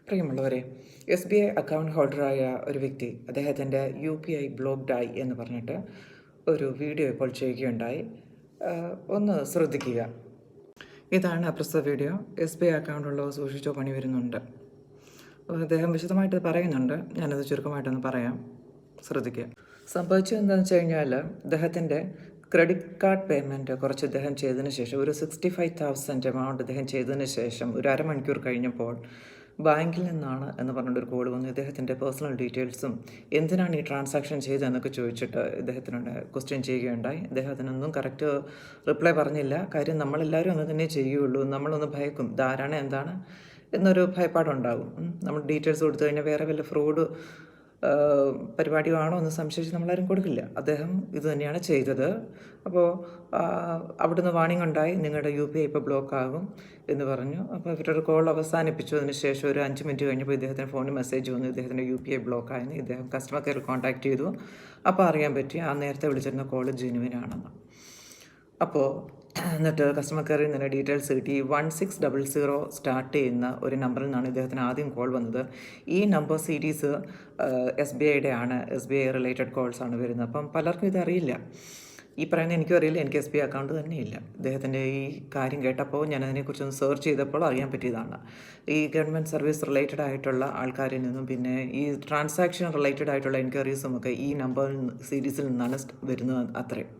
പ്രിയമുള്ളവരെ, SBI account ഹോൾഡറായ ഒരു വ്യക്തി അദ്ദേഹത്തിൻ്റെ UPI ബ്ലോക്ക്ഡായി എന്ന് പറഞ്ഞിട്ട് ഒരു വീഡിയോ ഇപ്പോൾ ചെയ്യുകയുണ്ടായി. ഒന്ന് ശ്രദ്ധിക്കുക. ഇതാണ് പ്രസ്തുത വീഡിയോ. SBI അക്കൗണ്ടുള്ളവർ സൂക്ഷിച്ചോ, പണി വരുന്നുണ്ട്. അദ്ദേഹം വിശദമായിട്ട് പറയുന്നുണ്ട്. ഞാനത് ചുരുക്കമായിട്ടൊന്ന് പറയാം, ശ്രദ്ധിക്കുക. സംഭവിച്ചത് എന്താണെന്ന് വെച്ച് കഴിഞ്ഞാൽ, അദ്ദേഹത്തിൻ്റെ ക്രെഡിറ്റ് കാർഡ് പേയ്മെൻറ്റ് കുറച്ച് ഇദ്ദേഹം ചെയ്തതിന് ശേഷം ഒരു 65,000 എമൗണ്ട് ഇദ്ദേഹം ചെയ്തതിന് ശേഷം ഒരു അരമണിക്കൂർ കഴിഞ്ഞപ്പോൾ ബാങ്കിൽ നിന്നാണ് എന്ന് പറഞ്ഞിട്ടൊരു കോൾ വന്നു. ഇദ്ദേഹത്തിൻ്റെ പേഴ്സണൽ ഡീറ്റെയിൽസും എന്തിനാണ് ഈ ട്രാൻസാക്ഷൻ ചെയ്തതെന്നൊക്കെ ചോദിച്ചിട്ട് ഇദ്ദേഹത്തിനോട് ക്വസ്റ്റ്യൻ ചെയ്യുകയുണ്ടായി. ഇദ്ദേഹം അതിനൊന്നും കറക്റ്റ് റിപ്ലൈ പറഞ്ഞില്ല. കാര്യം നമ്മളെല്ലാവരും ഒന്ന് തന്നെ ചെയ്യുകയുള്ളൂ. നമ്മളൊന്ന് ഭയക്കും, ഇതാരാണ് എന്താണ് എന്നൊരു ഭയപ്പാടുണ്ടാകും. നമ്മൾ ഡീറ്റെയിൽസ് കൊടുത്തു കഴിഞ്ഞാൽ വേറെ വല്ല ഫ്രോഡ് പരിപാടിയാണോ എന്ന് സംശയിച്ച് നമ്മളാരും കൊടുക്കില്ല. അദ്ദേഹം ഇത് തന്നെയാണ് ചെയ്തത്. അപ്പോൾ അവിടുന്ന് വാണിംഗ് ഉണ്ടായി, നിങ്ങളുടെ UPI ഇപ്പോൾ ബ്ലോക്ക് ആകും എന്ന് പറഞ്ഞു. അപ്പോൾ ഇവരൊരു കോൾ അവസാനിപ്പിച്ചു. അതിന് ശേഷം ഒരു 5 മിനിറ്റ് കഴിഞ്ഞപ്പോൾ ഇദ്ദേഹത്തിന് ഫോണിൽ മെസ്സേജ് വന്നു, ഇദ്ദേഹത്തിൻ്റെ UPI ബ്ലോക്ക് ആയെന്ന്. ഇദ്ദേഹം കസ്റ്റമർ കെയർ കോൺടാക്ട് ചെയ്തു. അപ്പോൾ അറിയാൻ പറ്റി ആ നേരത്തെ വിളിച്ചിരുന്ന കോൾ ജെനുവിൻ ആണെന്ന്. അപ്പോൾ എന്നിട്ട് കസ്റ്റമർ കെയറിൽ നിന്ന് ഡീറ്റെയിൽസ് കിട്ടി. 1600 സ്റ്റാർട്ട് ചെയ്യുന്ന ഒരു നമ്പറിൽ നിന്നാണ് ഇദ്ദേഹത്തിന് ആദ്യം കോൾ വന്നത്. ഈ നമ്പർ സീരീസ് SBIയുടെ ആണ്. SBI റിലേറ്റഡ് കോൾസ് ആണ് വരുന്നത്. അപ്പം പലർക്കും ഇതറിയില്ല. ഈ പറയുന്നത് എനിക്കും അറിയില്ല, എനിക്ക് SBI അക്കൗണ്ട് തന്നെയില്ല. ഇദ്ദേഹത്തിൻ്റെ ഈ കാര്യം കേട്ടപ്പോൾ ഞാൻ അതിനെക്കുറിച്ചൊന്ന് സെർച്ച് ചെയ്തപ്പോൾ അറിയാൻ പറ്റിയതാണ്. ഈ ഗവൺമെൻറ് സർവീസ് റിലേറ്റഡ് ആയിട്ടുള്ള ആൾക്കാരിൽ നിന്നും പിന്നെ ഈ ട്രാൻസാക്ഷൻ റിലേറ്റഡ് ആയിട്ടുള്ള എൻക്വയറീസും ഒക്കെ ഈ നമ്പർ സീരീസിൽ നിന്നാണ് വരുന്നത് അത്രയും.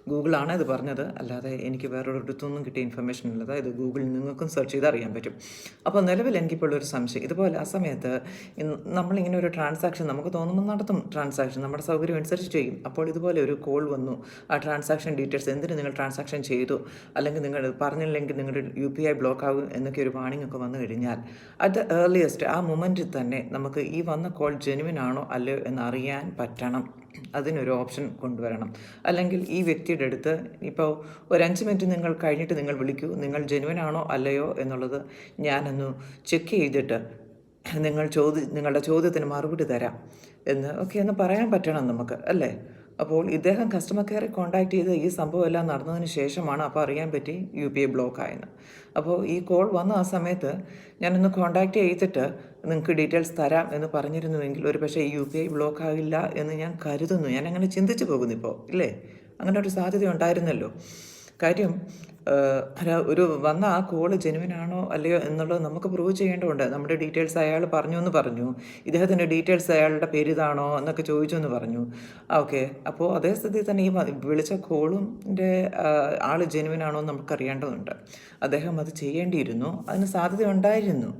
ഗൂഗിളാണ് ഇത് പറഞ്ഞത്, അല്ലാതെ എനിക്ക് വേറൊരിടത്തുനിന്നും കിട്ടിയ ഇൻഫർമേഷൻ ഉള്ളത്. ഇത് ഗൂഗിളിൽ നിങ്ങൾക്കും സെർച്ച് ചെയ്ത് അറിയാൻ പറ്റും. അപ്പോൾ നിലവിൽ എനിക്കിപ്പോൾ ഒരു സംശയം, ഇതുപോലെ ആ സമയത്ത് നമ്മളിങ്ങനെ ഒരു ട്രാൻസാക്ഷൻ നമുക്ക് തോന്നുമ്പോൾ നടത്തും. ട്രാൻസാക്ഷൻ നമ്മുടെ സൗകര്യം അനുസരിച്ച് ചെയ്യും. അപ്പോൾ ഇതുപോലെ ഒരു കോൾ വന്നു, ആ ട്രാൻസാക്ഷൻ ഡീറ്റെയിൽസ് എന്തിന് നിങ്ങൾ ട്രാൻസാക്ഷൻ ചെയ്തു, അല്ലെങ്കിൽ നിങ്ങൾ പറഞ്ഞില്ലെങ്കിൽ നിങ്ങളുടെ UPI ബ്ലോക്ക് ആകും എന്നൊക്കെ ഒരു വാണിംഗ് ഒക്കെ വന്നു കഴിഞ്ഞാൽ അറ്റ് ദ ഏർലിയസ്റ്റ് ആ മൊമെൻറ്റിൽ തന്നെ നമുക്ക് ഈ വന്ന കോൾ ജെനുവിൻ ആണോ അല്ലയോ എന്നറിയാൻ പറ്റണം. അതിനൊരു ഓപ്ഷൻ കൊണ്ടുവരണം. അല്ലെങ്കിൽ ഈ വ്യക്തിയുടെ അടുത്ത് ഇപ്പോൾ ഒരു 5 മിനിറ്റ് നിങ്ങൾ കഴിഞ്ഞിട്ട് നിങ്ങൾ വിളിക്കൂ, നിങ്ങൾ ജെനുവിൻ ആണോ അല്ലയോ എന്നുള്ളത് ഞാനൊന്ന് ചെക്ക് ചെയ്തിട്ട് നിങ്ങളുടെ ചോദ്യത്തിന് മറുപടി തരാം എന്ന് ഒക്കെ ഒന്ന് പറയാൻ പറ്റണം നമുക്ക്, അല്ലേ? അപ്പോൾ ഇദ്ദേഹം കസ്റ്റമർ കെയറെ കോൺടാക്ട് ചെയ്ത് ഈ സംഭവം എല്ലാം നടന്നതിന് ശേഷമാണ് അപ്പോൾ അറിയാൻ പറ്റി UPI ബ്ലോക്ക് ആയെന്ന്. അപ്പോൾ ഈ കോൾ വന്ന ആ സമയത്ത് ഞാനൊന്ന് കോൺടാക്റ്റ് ചെയ്തിട്ട് നിങ്ങൾക്ക് ഡീറ്റെയിൽസ് തരാം എന്ന് പറഞ്ഞിരുന്നുവെങ്കിൽ ഒരു പക്ഷേ ഈ UPI ബ്ലോക്ക് ആകില്ല എന്ന് ഞാൻ കരുതുന്നു. ഞാൻ അങ്ങനെ ചിന്തിച്ചു പോകുന്നു ഇപ്പോൾ, ഇല്ലേ? അങ്ങനെ ഒരു സാധ്യത ഉണ്ടായിരുന്നല്ലോ. കാര്യം ഒരു വന്ന ആ കോള് ജെനുവിൻ ആണോ അല്ലയോ എന്നുള്ളത് നമുക്ക് പ്രൂവ് ചെയ്യേണ്ടതുണ്ട്. നമ്മുടെ ഡീറ്റെയിൽസ് അയാൾ പറഞ്ഞു എന്ന് പറഞ്ഞു, ഇദ്ദേഹത്തിൻ്റെ ഡീറ്റെയിൽസ് അയാളുടെ പേര് ഇതാണോ എന്നൊക്കെ ചോദിച്ചു എന്ന് പറഞ്ഞു. ഓക്കെ, അപ്പോൾ അതേ സ്ഥിതിയിൽ തന്നെ ഈ വിളിച്ച കോളിൻ്റെ ആൾ ജെനുവിൻ ആണോ എന്ന് നമുക്കറിയേണ്ടതുണ്ട്. അദ്ദേഹം അത് ചെയ്യേണ്ടിയിരുന്നു, അതിന് സാധ്യത ഉണ്ടായിരുന്നു.